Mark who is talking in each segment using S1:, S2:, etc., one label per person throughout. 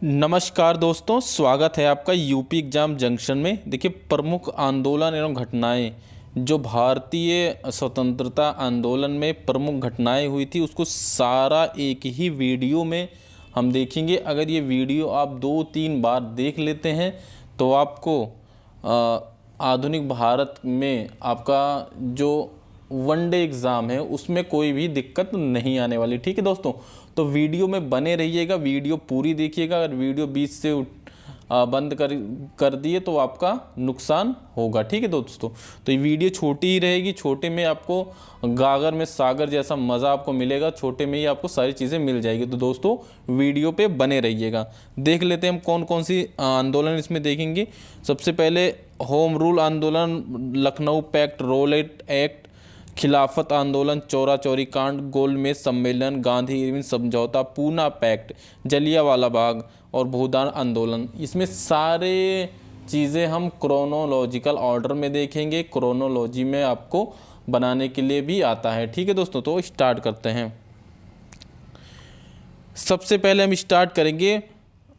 S1: नमस्कार दोस्तों, स्वागत है आपका यूपी एग्जाम जंक्शन में। देखिए, प्रमुख आंदोलन एवं घटनाएं जो भारतीय स्वतंत्रता आंदोलन में प्रमुख घटनाएं हुई थी उसको सारा एक ही वीडियो में हम देखेंगे। अगर ये वीडियो आप 2-3 बार देख लेते हैं तो आपको आधुनिक भारत में आपका जो वनडे एग्ज़ाम है उसमें कोई भी दिक्कत नहीं आने वाली। ठीक है दोस्तों, तो वीडियो में बने रहिएगा, वीडियो पूरी देखिएगा। अगर वीडियो बीच से बंद कर दिए तो आपका नुकसान होगा। ठीक है दोस्तों, तो ये वीडियो छोटी ही रहेगी। छोटे में आपको गागर में सागर जैसा मज़ा आपको मिलेगा, छोटे में ही आपको सारी चीज़ें मिल जाएगी। तो दोस्तों वीडियो पे बने रहिएगा। देख लेते हैं हम कौन कौन सी आंदोलन इसमें देखेंगे। सबसे पहले होम रूल आंदोलन, लखनऊ पैक्ट, रोलेट एक्ट, खिलाफत आंदोलन, चौरा चौरी कांड, गोलमेज सम्मेलन, गांधी इरविन समझौता, पूना पैक्ट, जलियांवाला बाग और भूदान आंदोलन। इसमें सारे चीज़ें हम क्रोनोलॉजिकल ऑर्डर में देखेंगे। क्रोनोलॉजी में आपको बनाने के लिए भी आता है। ठीक है दोस्तों, तो स्टार्ट करते हैं। सबसे पहले हम स्टार्ट करेंगे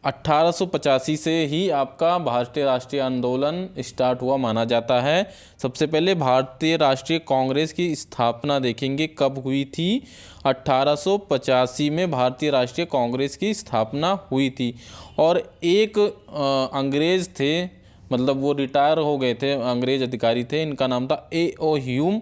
S1: 1885 से ही आपका भारतीय राष्ट्रीय आंदोलन स्टार्ट हुआ माना जाता है। सबसे पहले भारतीय राष्ट्रीय कांग्रेस की स्थापना देखेंगे कब हुई थी। 1885 में भारतीय राष्ट्रीय कांग्रेस की स्थापना हुई थी। और एक अंग्रेज़ थे, मतलब वो रिटायर हो गए थे, अंग्रेज़ अधिकारी थे, इनका नाम था A.O. ह्यूम,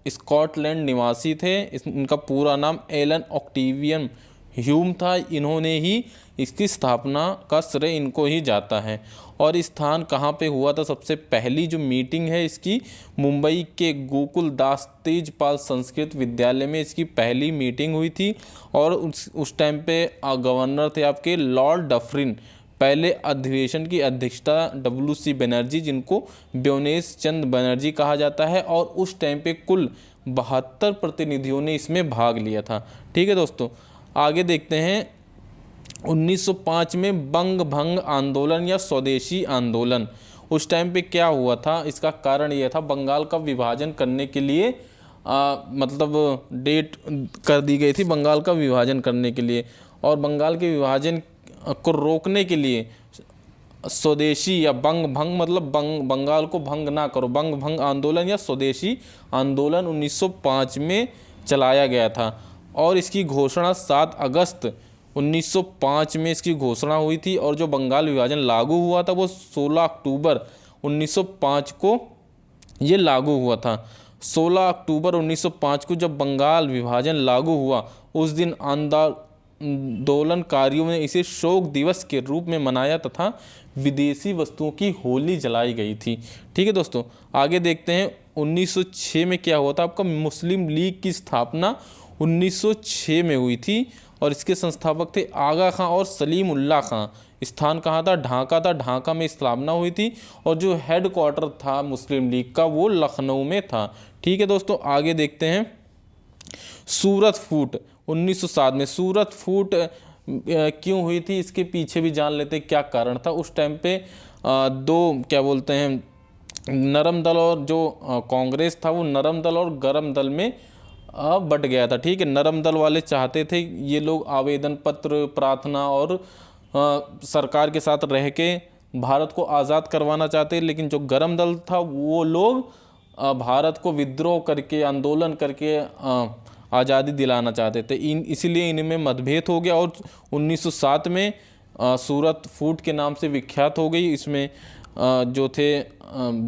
S1: स्कॉटलैंड निवासी थे। इनका पूरा नाम एलन ऑक्टेवियन ह्यूम था। इन्होंने ही इसकी स्थापना का श्रेय इनको ही जाता है। और स्थान कहाँ पे हुआ था? सबसे पहली जो मीटिंग है इसकी मुंबई के गोकुल दास तेजपाल संस्कृत विद्यालय में इसकी पहली मीटिंग हुई थी। और उस टाइम पे गवर्नर थे आपके लॉर्ड डफरिन। पहले अधिवेशन की अध्यक्षता W.C. बनर्जी, जिनको ब्योनेश चंद बनर्जी कहा जाता है। और उस टाइम पे कुल 72 प्रतिनिधियों ने इसमें भाग लिया था। ठीक है दोस्तों, आगे देखते हैं। 1905 में बंग भंग आंदोलन या स्वदेशी आंदोलन, उस टाइम पे क्या हुआ था? इसका कारण ये था, बंगाल का विभाजन करने के लिए मतलब डेट कर दी गई थी बंगाल का विभाजन करने के लिए। और बंगाल के विभाजन को रोकने के लिए स्वदेशी या बंग भंग, मतलब बंगाल को भंग ना करो, बंग भंग आंदोलन या स्वदेशी आंदोलन 1905 में चलाया गया था। और इसकी घोषणा 7 अगस्त 1905 में इसकी घोषणा हुई थी। और जो बंगाल विभाजन लागू हुआ था वो 16 अक्टूबर 1905 को ये लागू हुआ था। 16 अक्टूबर 1905 को जब बंगाल विभाजन लागू हुआ, उस दिन आंदोलनकारियों ने इसे शोक दिवस के रूप में मनाया तथा विदेशी वस्तुओं की होली जलाई गई थी। ठीक है दोस्तों, आगे देखते हैं। 1906 में क्या हुआ था? आपका मुस्लिम लीग की स्थापना 1906 में हुई थी। और इसके संस्थापक थे आगा खां और सलीम उल्लाह खां। स्थान कहाँ था? ढाका था। ढाका में स्थापना हुई थी। और जो हेड क्वार्टर था मुस्लिम लीग का वो लखनऊ में था। ठीक है दोस्तों, आगे देखते हैं। सूरत फूट 1907 में। सूरत फूट क्यों हुई थी इसके पीछे भी जान लेते क्या कारण था। उस टाइम पे दो क्या बोलते हैं, नरम दल और जो कांग्रेस था वो नरम दल और गरम दल में बट गया था। ठीक है, नरम दल वाले चाहते थे ये लोग आवेदन पत्र, प्रार्थना और सरकार के साथ रह के भारत को आज़ाद करवाना चाहते, लेकिन जो गरम दल था वो लोग भारत को विद्रोह करके, आंदोलन करके आज़ादी दिलाना चाहते थे। इसीलिए इनमें मतभेद हो गया और 1907 में सूरत फूट के नाम से विख्यात हो गई। इसमें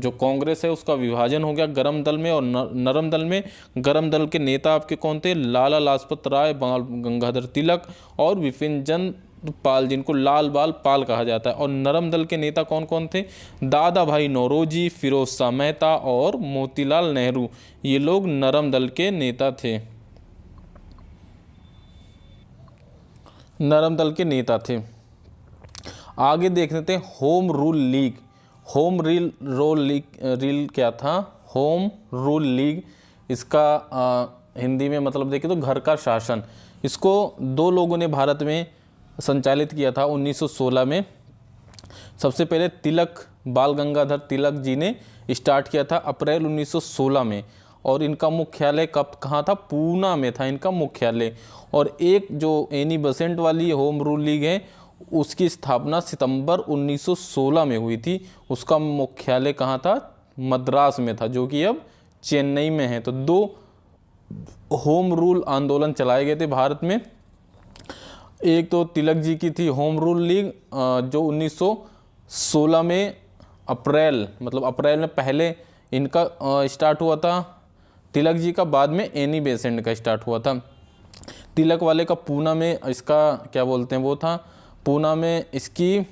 S1: जो कांग्रेस है उसका विभाजन हो गया गरम दल में और नरम दल में। गरम दल के नेता आपके कौन थे? लाला लाजपत राय, बाल गंगाधर तिलक और विपिन चंद्र पाल, जिनको लाल बाल पाल कहा जाता है। और नरम दल के नेता कौन कौन थे? दादा भाई नौरोजी, फिरोज शाह मेहता और मोतीलाल नेहरू। ये लोग नरम दल के नेता थे, नरम दल के नेता थे। आगे देख लेते हैं home rule league. Home rule league क्या था? होम रूल लीग, इसका हिंदी में मतलब देखें तो घर का शासन। इसको 2 लोगों ने भारत में संचालित किया था 1916 में। सबसे पहले बाल गंगाधर तिलक जी ने स्टार्ट किया था अप्रैल 1916 में। और इनका मुख्यालय कहाँ था? पूना में था इनका मुख्यालय। और एक जो एनी बेसेंट वाली होम रूल लीग है उसकी स्थापना सितंबर 1916 में हुई थी। उसका मुख्यालय कहाँ था? मद्रास में था, जो कि अब चेन्नई में है। तो 2 होम रूल आंदोलन चलाए गए थे भारत में। एक तो तिलक जी की थी होम रूल लीग, जो 1916 में अप्रैल में पहले इनका स्टार्ट हुआ था तिलक जी का, बाद में एनी बेसेंट का स्टार्ट हुआ था। तिलक वाले का पूना में इसका क्या बोलते हैं वो था, पूना में इसकी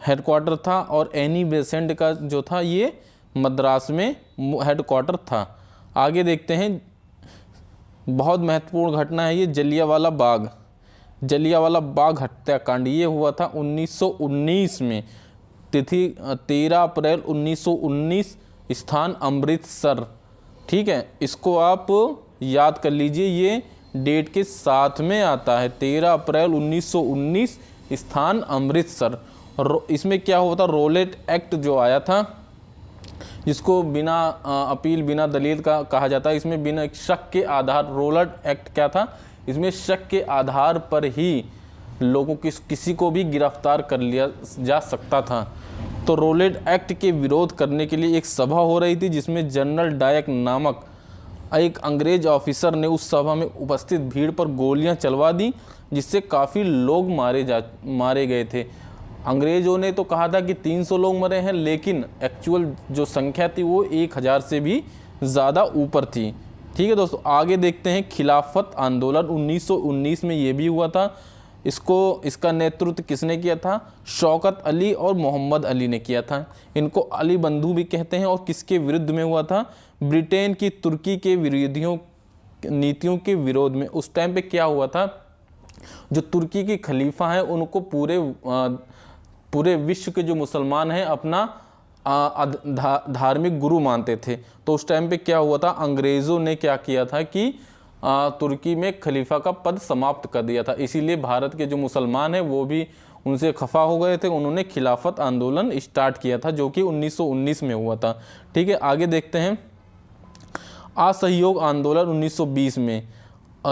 S1: हेडक्वार्टर था, और एनी बेसेंट का जो था ये मद्रास में हेडक्वार्टर था। आगे देखते हैं, बहुत महत्वपूर्ण घटना है ये जलियांवाला बाग हत्याकांड। ये हुआ था 1919 में, तिथि 13 अप्रैल 1919, स्थान अमृतसर। ठीक है, इसको आप याद कर लीजिए, ये डेट के साथ में आता है, 13 अप्रैल 1919, स्थान अमृतसर। इसमें क्या हुआ था, रोलेट एक्ट जो आया था, जिसको बिना अपील बिना दलील का कहा जाता है, इसमें बिना शक के आधार, रोलेट एक्ट क्या था, इसमें शक के आधार पर ही लोगों किसी को भी गिरफ्तार कर लिया जा सकता था। तो रोलेट एक्ट के विरोध करने के लिए एक सभा हो रही थी, जिसमें जनरल डायक नामक एक अंग्रेज ऑफिसर ने उस सभा में उपस्थित भीड़ पर गोलियां चलवा दी, जिससे काफ़ी लोग मारे गए थे। अंग्रेज़ों ने तो कहा था कि 300 लोग मरे हैं, लेकिन एक्चुअल जो संख्या थी वो 1000 से भी ज़्यादा ऊपर थी। ठीक है दोस्तों, आगे देखते हैं खिलाफत आंदोलन 1919 में ये भी हुआ था। इसका नेतृत्व किसने किया था? शौकत अली और मोहम्मद अली ने किया था। इनको अली बंधु भी कहते हैं। और किसके विरुद्ध में हुआ था? ब्रिटेन की तुर्की के विरोधियों नीतियों के विरोध में। उस टाइम पे क्या हुआ था, जो तुर्की की खलीफा हैं उनको पूरे विश्व के जो मुसलमान हैं अपना धार्मिक गुरु मानते थे। तो उस टाइम पे क्या हुआ था, अंग्रेज़ों ने क्या किया था कि तुर्की में खलीफा का पद समाप्त कर दिया था। इसीलिए भारत के जो मुसलमान हैं वो भी उनसे खफा हो गए थे। उन्होंने खिलाफत आंदोलन स्टार्ट किया था, जो कि 1919 में हुआ था। ठीक है, आगे देखते हैं असहयोग आंदोलन 1920 में।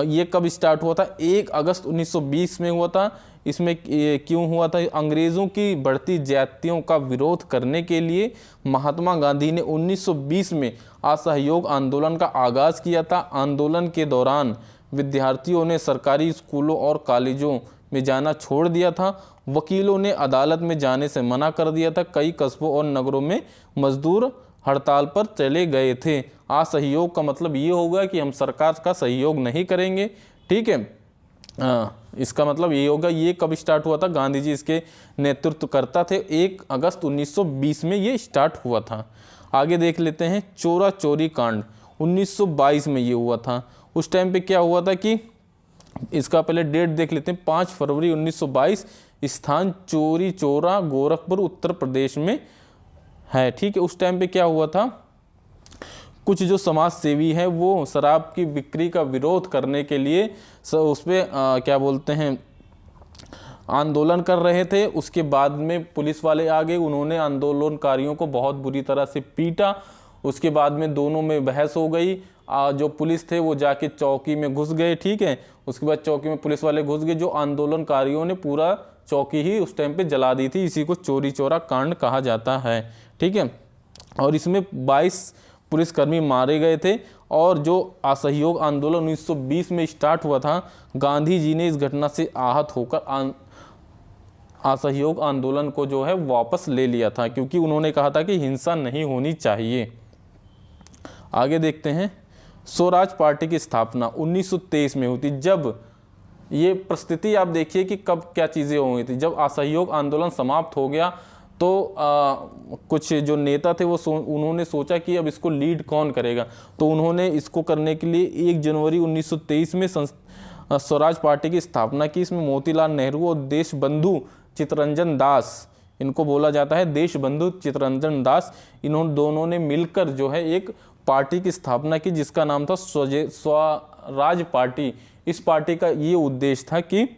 S1: ये कब स्टार्ट हुआ था? 1 अगस्त 1920 में हुआ था। इसमें क्यों हुआ था? अंग्रेज़ों की बढ़ती ज्यादतियों का विरोध करने के लिए महात्मा गांधी ने 1920 में असहयोग आंदोलन का आगाज़ किया था। आंदोलन के दौरान विद्यार्थियों ने सरकारी स्कूलों और कॉलेजों में जाना छोड़ दिया था। वकीलों ने अदालत में जाने से मना कर दिया था। कई कस्बों और नगरों में मजदूर हड़ताल पर चले गए थे। असहयोग का मतलब ये होगा कि हम सरकार का सहयोग नहीं करेंगे। ठीक है, इसका मतलब ये होगा। ये कब स्टार्ट हुआ था? गांधी जी इसके नेतृत्व करता थे। 1 अगस्त 1920 में ये स्टार्ट हुआ था। आगे देख लेते हैं चोरा चोरी कांड 1922 में ये हुआ था। उस टाइम पे क्या हुआ था कि इसका पहले डेट देख लेते हैं। 5 फरवरी 1922, स्थान चोरी चोरा, गोरखपुर, उत्तर प्रदेश में है। ठीक है, उस टाइम पे क्या हुआ था, कुछ जो समाज सेवी हैं वो शराब की बिक्री का विरोध करने के लिए उस पर क्या बोलते हैं आंदोलन कर रहे थे। उसके बाद में पुलिस वाले आ गए, उन्होंने आंदोलनकारियों को बहुत बुरी तरह से पीटा। उसके बाद में दोनों में बहस हो गई। जो पुलिस थे वो जाके चौकी में घुस गए। ठीक है, उसके बाद चौकी में पुलिस वाले घुस गए। जो आंदोलनकारियों ने पूरा चौकी ही उस टाइम पे जला दी थी। इसी को चोरी चोरा कांड कहा जाता है। ठीक है, और इसमें 22 पुलिसकर्मी मारे गए थे। और जो असहयोग आंदोलन 1920 में स्टार्ट हुआ था, गांधी जी ने इस घटना से आहत होकर असहयोग आंदोलन को जो है वापस ले लिया था, क्योंकि उन्होंने कहा था कि हिंसा नहीं होनी चाहिए। आगे देखते हैं स्वराज पार्टी की स्थापना 1923 में हुई थी। जब ये परिस्थिति आप देखिए कि कब क्या चीज़ें हो गई थी। जब असहयोग आंदोलन समाप्त हो गया तो कुछ जो नेता थे वो उन्होंने सोचा कि अब इसको लीड कौन करेगा। तो उन्होंने इसको करने के लिए 1 जनवरी 1923 में स्वराज पार्टी की स्थापना की। इसमें मोतीलाल नेहरू और देशबंधु चित्तरंजन दास, इनको बोला जाता है देशबंधु चित्तरंजन दास, इन्होंने दोनों ने मिलकर जो है एक पार्टी की स्थापना की, जिसका नाम था स्वराज पार्टी। इस पार्टी का ये उद्देश्य था कि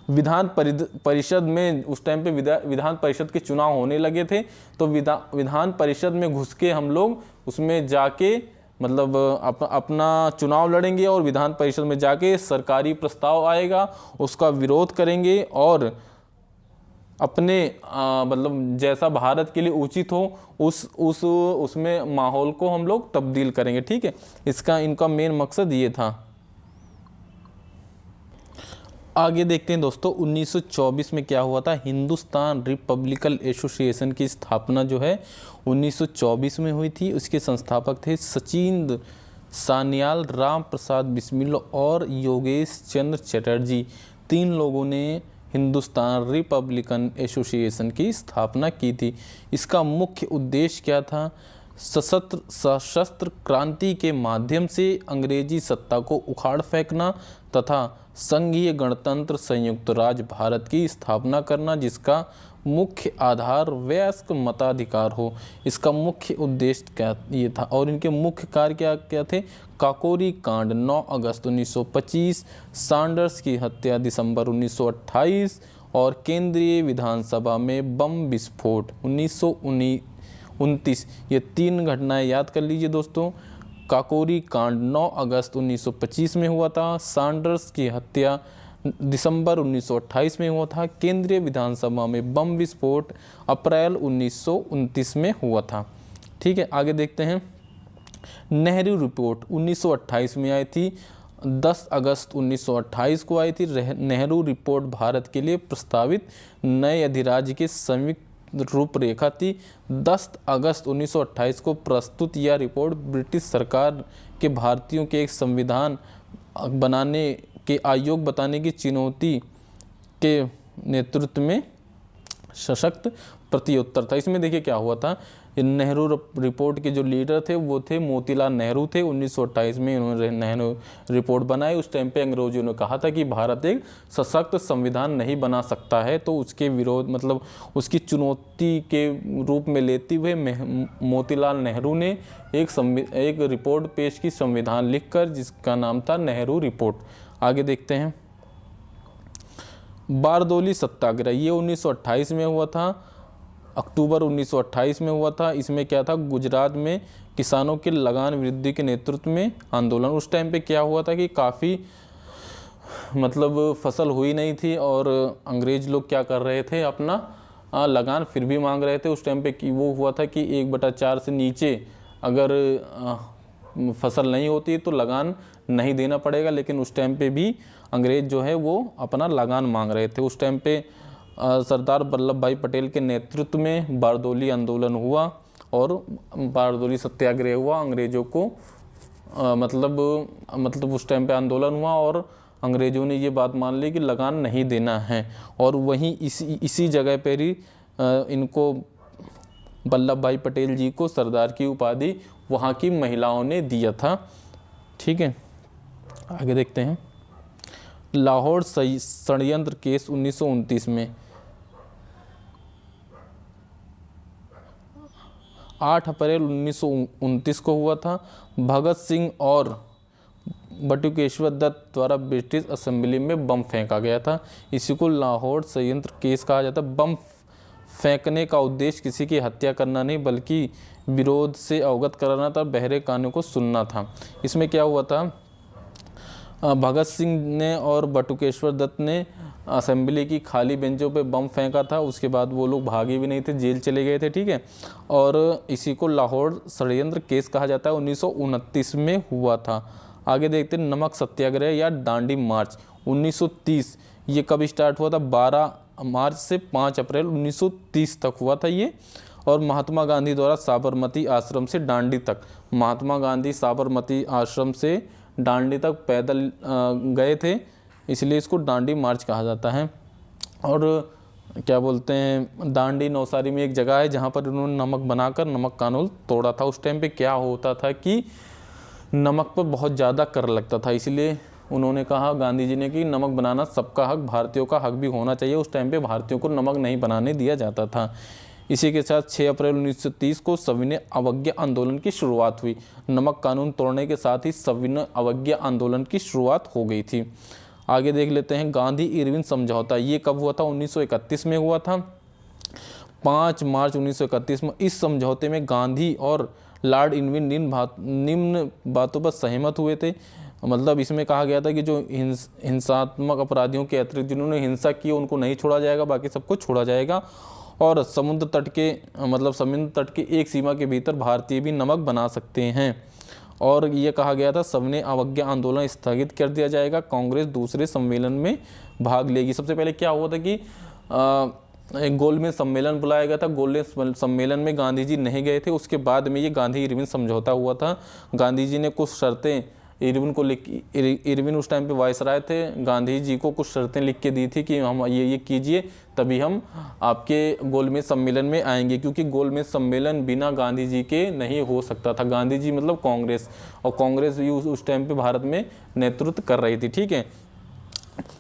S1: विधान परिषद में, उस टाइम पे विधान परिषद के चुनाव होने लगे थे, तो विधान परिषद में घुस के हम लोग उसमें जाके मतलब अपना चुनाव लड़ेंगे और विधान परिषद में जाके सरकारी प्रस्ताव आएगा उसका विरोध करेंगे और अपने मतलब जैसा भारत के लिए उचित हो उसमें माहौल को हम लोग तब्दील करेंगे। ठीक है, इनका मेन मकसद ये था। आगे देखते हैं दोस्तों 1924 में क्या हुआ था। हिंदुस्तान रिपब्लिकन एसोसिएशन की स्थापना जो है 1924 में हुई थी। उसके संस्थापक थे सचिंद्र सान्याल, राम प्रसाद बिस्मिल और योगेश चंद्र चटर्जी। 3 लोगों ने हिंदुस्तान रिपब्लिकन एसोसिएशन की स्थापना की थी। इसका मुख्य उद्देश्य क्या था? सशस्त्र क्रांति के माध्यम से अंग्रेजी सत्ता को उखाड़ फेंकना तथा संघीय गणतंत्र संयुक्त राज्य भारत की स्थापना करना, जिसका मुख्य आधार वयस्क मताधिकार हो। इसका मुख्य उद्देश्य क्या ये था और इनके मुख्य कार्य क्या क्या थे? काकोरी कांड 9 अगस्त 1925, सैंडर्स की हत्या दिसंबर 1928 और केंद्रीय विधानसभा में बम विस्फोट 1929। ये 3 घटनाएं याद कर लीजिए दोस्तों। काकोरी कांड 9 अगस्त 1925 में हुआ था, सैंडर्स की हत्या दिसंबर 1928 में हुआ था, केंद्रीय विधानसभा में बम विस्फोट अप्रैल 1929 में हुआ था। ठीक है, आगे देखते हैं। नेहरू रिपोर्ट 1928 में आई थी, 10 अगस्त 1928 को आई थी। नेहरू रिपोर्ट भारत के लिए प्रस्तावित नए अधिराज्य के संयुक्त रूपरेखा थी। 10 अगस्त 1928 को प्रस्तुत यह रिपोर्ट ब्रिटिश सरकार के भारतीयों के एक संविधान बनाने के आयोग बताने की चुनौती के नेतृत्व में सशक्त प्रत्युत्तर था। इसमें देखिए क्या हुआ था। नेहरू रिपोर्ट के जो लीडर थे वो थे मोतीलाल नेहरू थे। 1928 में उन्होंने नेहरू रिपोर्ट बनाई। उस टाइम पे अंग्रेजों ने कहा था कि भारत एक सशक्त संविधान नहीं बना सकता है, तो उसके विरोध मतलब उसकी चुनौती के रूप में लेते हुए मोतीलाल नेहरू ने एक रिपोर्ट पेश की संविधान लिखकर, जिसका नाम था नेहरू रिपोर्ट। आगे देखते हैं। बारदोली सत्याग्रह ये 1928 में हुआ था, अक्टूबर 1928 में हुआ था। इसमें क्या था? गुजरात में किसानों के लगान वृद्धि के नेतृत्व में आंदोलन। उस टाइम पे क्या हुआ था कि काफ़ी मतलब फसल हुई नहीं थी और अंग्रेज लोग क्या कर रहे थे, अपना लगान फिर भी मांग रहे थे। उस टाइम पे कि वो हुआ था कि 1/4 से नीचे अगर फसल नहीं होती तो लगान नहीं देना पड़ेगा, लेकिन उस टाइम पे भी अंग्रेज जो है वो अपना लगान मांग रहे थे। उस टाइम पे सरदार वल्लभ भाई पटेल के नेतृत्व में बारदोली आंदोलन हुआ और बारदोली सत्याग्रह हुआ। अंग्रेज़ों को मतलब उस टाइम पे आंदोलन हुआ और अंग्रेज़ों ने ये बात मान ली कि लगान नहीं देना है। और वहीं इसी जगह पर ही इनको वल्लभ भाई पटेल जी को सरदार की उपाधि वहाँ की महिलाओं ने दिया था। ठीक है, आगे देखते हैं। लाहौर षड्यंत्र केस 1929 में 8 अप्रैल 1929 को हुआ था। भगत सिंह और बटुकेश्वर दत्त द्वारा ब्रिटिश असेंबली में बम फेंका गया था। इसी को लाहौर षड्यंत्र केस कहा जाता है। बम फेंकने का उद्देश्य किसी की हत्या करना नहीं बल्कि विरोध से अवगत कराना था, बहरे कानों को सुनना था। इसमें क्या हुआ था? भगत सिंह ने और बटुकेश्वर दत्त ने असेंबली की खाली बेंचों पे बम फेंका था। उसके बाद वो लोग भागे भी नहीं थे, जेल चले गए थे। ठीक है, और इसी को लाहौर षड्यंत्र केस कहा जाता है। 1929 में हुआ था। आगे देखते हैं। नमक सत्याग्रह या दांडी मार्च 1930 ये कब स्टार्ट हुआ था? 12 मार्च से 5 अप्रैल 1930 तक हुआ था ये। और महात्मा गांधी द्वारा साबरमती आश्रम से दांडी तक, महात्मा गांधी साबरमती आश्रम से दांडी तक पैदल गए थे, इसलिए इसको दांडी मार्च कहा जाता है। और क्या बोलते हैं, दांडी नौसारी में एक जगह है जहाँ पर उन्होंने नमक बनाकर नमक कानून तोड़ा था। उस टाइम पे क्या होता था कि नमक पर बहुत ज़्यादा कर लगता था, इसलिए उन्होंने कहा, गांधी जी ने, कि नमक बनाना सबका हक, भारतीयों का हक भी होना चाहिए। उस टाइम पे भारतीयों को नमक नहीं बनाने दिया जाता था। इसी के साथ 6 अप्रैल 1930 को सविनय अवज्ञा आंदोलन की शुरुआत हुई। नमक कानून तोड़ने के साथ ही सविनय अवज्ञा आंदोलन की शुरुआत हो गई थी। आगे देख लेते हैं। गांधी इरविन समझौता ये कब हुआ था? 1931 में हुआ था, 5 मार्च 1931 में। इस समझौते में गांधी और लॉर्ड इरविन निम्न बातों पर सहमत हुए थे। मतलब इसमें कहा गया था कि जो हिंसात्मक अपराधियों के अतिरिक्त जिन्होंने हिंसा की उनको नहीं छोड़ा जाएगा, बाकी सबको छोड़ा जाएगा। और समुद्र तट के समुद्र तट के एक सीमा के भीतर भारतीय भी नमक बना सकते हैं। और ये कहा गया था सविनय अवज्ञा आंदोलन स्थगित कर दिया जाएगा, कांग्रेस दूसरे सम्मेलन में भाग लेगी। सबसे पहले क्या हुआ था कि एक गोलमेज सम्मेलन बुलाया गया था, गोलमेज सम्मेलन में गांधी जी नहीं गए थे। उसके बाद में ये गांधी इरविन समझौता हुआ था। गांधी जी ने कुछ शर्तें इरविन को इरविन उस टाइम पे वायसराय थे, गांधी जी को कुछ शर्तें लिख के दी थी कि हम ये कीजिए तभी हम आपके गोलमेज सम्मेलन में आएंगे, क्योंकि गोलमेज सम्मेलन बिना गांधी जी के नहीं हो सकता था। गांधी जी मतलब कांग्रेस, और कांग्रेस भी उस टाइम पे भारत में नेतृत्व कर रही थी, ठीक है।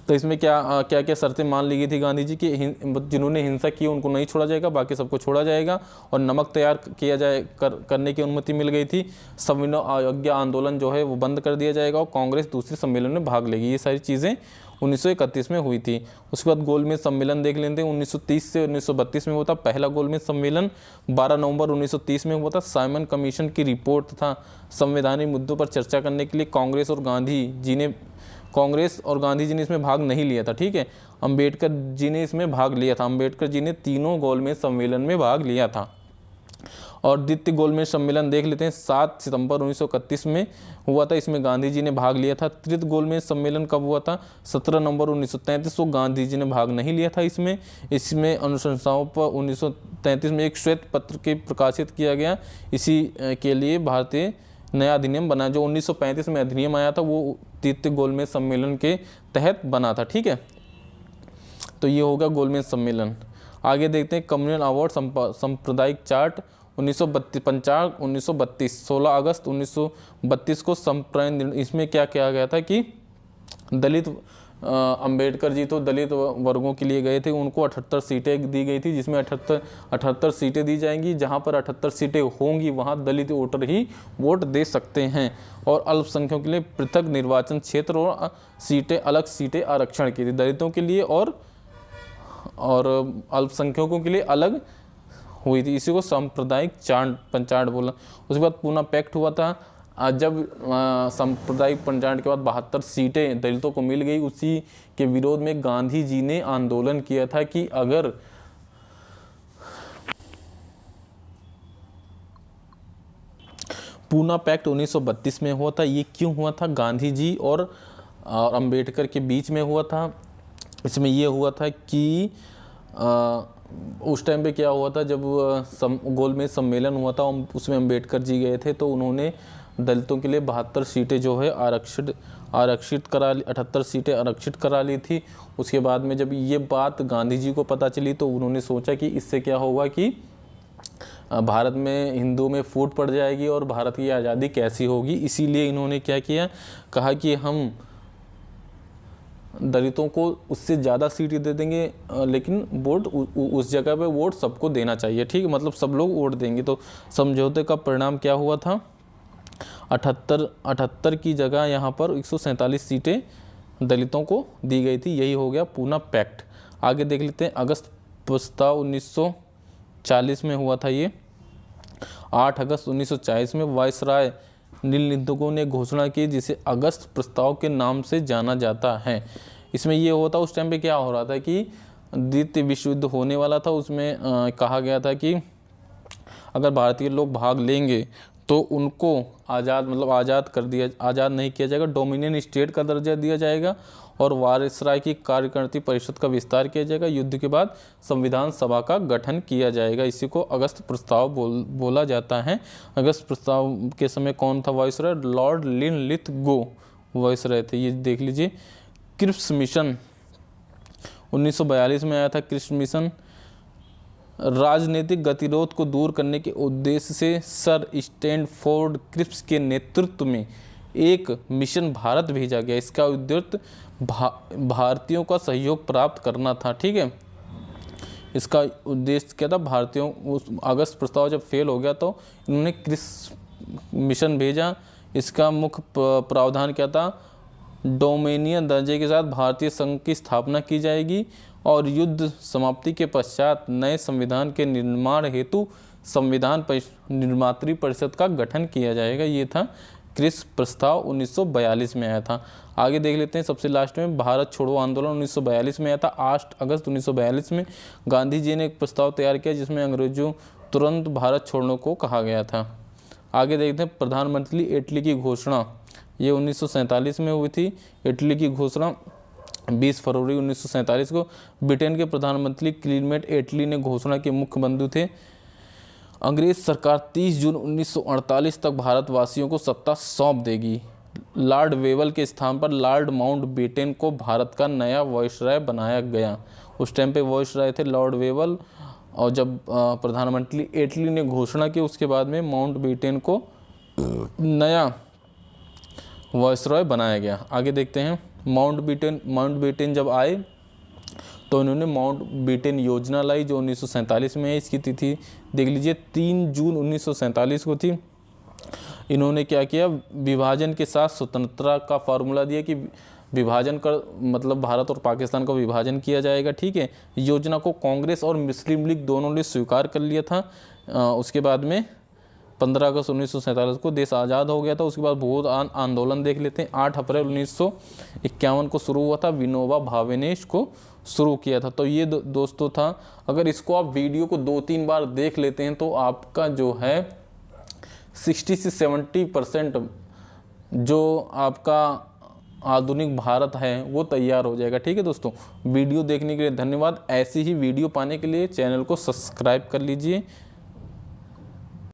S1: तो इसमें क्या क्या शर्तें मान ली गई थी गांधी जी की, जिन्होंने हिंसा की उनको नहीं छोड़ा जाएगा, बाकी सबको छोड़ा जाएगा, और नमक तैयार किया जाए करने की अनुमति मिल गई थी। सविनय अवज्ञा आंदोलन जो है वो बंद कर दिया जाएगा, और कांग्रेस दूसरे सम्मेलन में भाग लेगी। ये सारी चीज़ें 1931 में हुई थी। उसके बाद गोलमेज सम्मेलन देख लेते हैं। 1930 से 1932 में हुआ था पहला गोलमेज सम्मेलन। 12 नवंबर 1930 में हुआ था। साइमन कमीशन की रिपोर्ट तथा संवैधानिक मुद्दों पर चर्चा करने के लिए कांग्रेस और गांधी जी ने इसमें भाग नहीं लिया था, ठीक है। अंबेडकर जी ने इसमें भाग लिया था। अंबेडकर जी ने तीनों गोलमेज सम्मेलन में भाग लिया था। और द्वितीय गोलमेज सम्मेलन देख लेते हैं, 7 सितंबर 1931 में हुआ था, इसमें गांधी जी ने भाग लिया था। तृतीय गोलमेज सम्मेलन कब हुआ था? 17 नवंबर 1933 को। गांधी जी ने भाग नहीं लिया था इसमें अनुशंसाओं पर 1933 में एक श्वेत पत्र के प्रकाशित किया गया। इसी के लिए भारतीय नया अधिनियम बना, जो 1935 में अधिनियम आया था वो तृतीय गोलमेज सम्मेलन के तहत बना था, ठीक है। तो ये होगा गोलमेज सम्मेलन। आगे देखते हैं कम्युनल अवार्ड सांप्रदायिक चार्ट 1932, 16 अगस्त 1932 को संप्रदाय। इसमें क्या किया गया था कि दलित अंबेडकर जी तो दलित वर्गों के लिए गए थे, उनको 78 सीटें दी गई थी, जिसमें 78 सीटें दी जाएंगी। जहां पर 78 सीटें होंगी वहां दलित वोटर ही वोट दे सकते हैं। और अल्पसंख्यकों के लिए पृथक निर्वाचन क्षेत्र और अलग सीटें आरक्षण की थी, दलितों के लिए और अल्पसंख्यकों के लिए अलग हुई थी। इसी को सांप्रदायिक पंचायत बोला। उसके बाद पूना पैक्ट हुआ था। जब सांप्रदायिक पंचायत के बाद 72 सीटें दलितों को मिल गई, उसी के विरोध में गांधी जी ने आंदोलन किया था कि अगर पूना पैक्ट 1932 में हुआ था। ये क्यों हुआ था? गांधी जी और अंबेडकर के बीच में हुआ था। इसमें ये हुआ था कि उस टाइम पे क्या हुआ था, जब गोलमेज सम्मेलन हुआ था उसमें अंबेडकर जी गए थे, तो उन्होंने दलितों के लिए 72 सीटें जो है आरक्षित करा ली, 78 सीटें आरक्षित करा ली थी। उसके बाद में जब ये बात गांधी जी को पता चली तो उन्होंने सोचा कि इससे क्या होगा कि भारत में हिंदुओं में फूट पड़ जाएगी और भारत की आज़ादी कैसी होगी। इसीलिए इन्होंने क्या किया, कहा कि हम दलितों को उससे ज़्यादा सीटें दे देंगे, लेकिन वोट उस जगह पे वोट सबको देना चाहिए, ठीक है, मतलब सब लोग वोट देंगे। तो समझौते का परिणाम क्या हुआ था? 78 की जगह यहाँ पर 147 सीटें दलितों को दी गई थी। यही हो गया पूना पैक्ट। आगे देख लेते हैं अगस्त प्रस्ताव 1940 में हुआ था। ये 8 अगस्त 1940 में वायसराय नीलनिधकों ने घोषणा की, जिसे अगस्त प्रस्ताव के नाम से जाना जाता है। इसमें ये होता, उस टाइम पे क्या हो रहा था कि द्वितीय विश्व युद्ध होने वाला था। उसमें कहा गया था कि अगर भारतीय लोग भाग लेंगे तो उनको आज़ाद नहीं किया जाएगा, डोमिनियन स्टेट का दर्जा दिया जाएगा और वायसराय की कार्यकारिणी परिषद का विस्तार किया जाएगा। युद्ध के बाद संविधान सभा का गठन किया जाएगा। इसी को अगस्त प्रस्ताव बोला जाता है। अगस्त प्रस्ताव के समय कौन था वायसराय? लॉर्ड लिनलिथगो वायसराय थे। ये देख लीजिए। क्रिप्स मिशन 1942 में आया था। क्रिप्स मिशन राजनीतिक गतिरोध को दूर करने के उद्देश्य से सर स्टैनफोर्ड क्रिप्स के नेतृत्व में एक मिशन भारत भेजा गया। इसका उद्देश्य भारतीयों का सहयोग प्राप्त करना था, ठीक है। इसका उद्देश्य क्या था? भारतीयों, उस अगस्त प्रस्ताव जब फेल हो गया तो इन्होंने क्रिप्स मिशन भेजा। इसका मुख्य प्रावधान क्या था? डोमिनियन दर्जे के साथ भारतीय संघ की स्थापना की जाएगी और युद्ध समाप्ति के पश्चात नए संविधान के निर्माण हेतु संविधान निर्मात्री परिषद का गठन किया जाएगा। ये था क्रिस प्रस्ताव 1942 में आया था। आगे देख लेते हैं सबसे लास्ट में, भारत छोड़ो आंदोलन 1942 में आया था। 8 अगस्त 1942 में गांधी जी ने एक प्रस्ताव तैयार किया जिसमें अंग्रेजों तुरंत भारत छोड़ने को कहा गया था। आगे देखते हैं प्रधानमंत्री इटली की घोषणा, ये 1947 में हुई थी। इटली की घोषणा 20 फरवरी 1947 को ब्रिटेन के प्रधानमंत्री क्लीमेंट इटली ने घोषणा के मुख्य बंधु थे। अंग्रेज सरकार 30 जून 1948 तक भारतवासियों को सत्ता सौंप देगी। लॉर्ड वेवल के स्थान पर लॉर्ड माउंटबेटन को भारत का नया वायसराय बनाया गया। उस टाइम पे वायसराय थे लॉर्ड वेवल, और जब प्रधानमंत्री इटली ने घोषणा की उसके बाद में माउंटबेटन को नया वायसराय बनाया गया। आगे देखते हैं माउंटबेटन जब आए तो इन्होंने माउंटबेटन योजना लाई जो 1947 में है। इसकी तिथि देख लीजिए 3 जून 1947 को थी। इन्होंने क्या किया, विभाजन के साथ स्वतंत्रता का फार्मूला दिया कि विभाजन कर मतलब भारत और पाकिस्तान का विभाजन किया जाएगा, ठीक है। योजना को कांग्रेस और मुस्लिम लीग दोनों ने स्वीकार कर लिया था। उसके बाद में 15 अगस्त 1947 को देश आज़ाद हो गया था। उसके बाद बहुत आंदोलन देख लेते हैं। 8 अप्रैल 1951 को शुरू हुआ था, विनोबा भावे ने इसको शुरू किया था। तो ये दोस्तों था, अगर इसको आप वीडियो को 2-3 बार देख लेते हैं तो आपका जो है 60 से 70% जो आपका आधुनिक भारत है वो तैयार हो जाएगा, ठीक है दोस्तों। वीडियो देखने के लिए धन्यवाद। ऐसी ही वीडियो पाने के लिए चैनल को सब्सक्राइब कर लीजिए।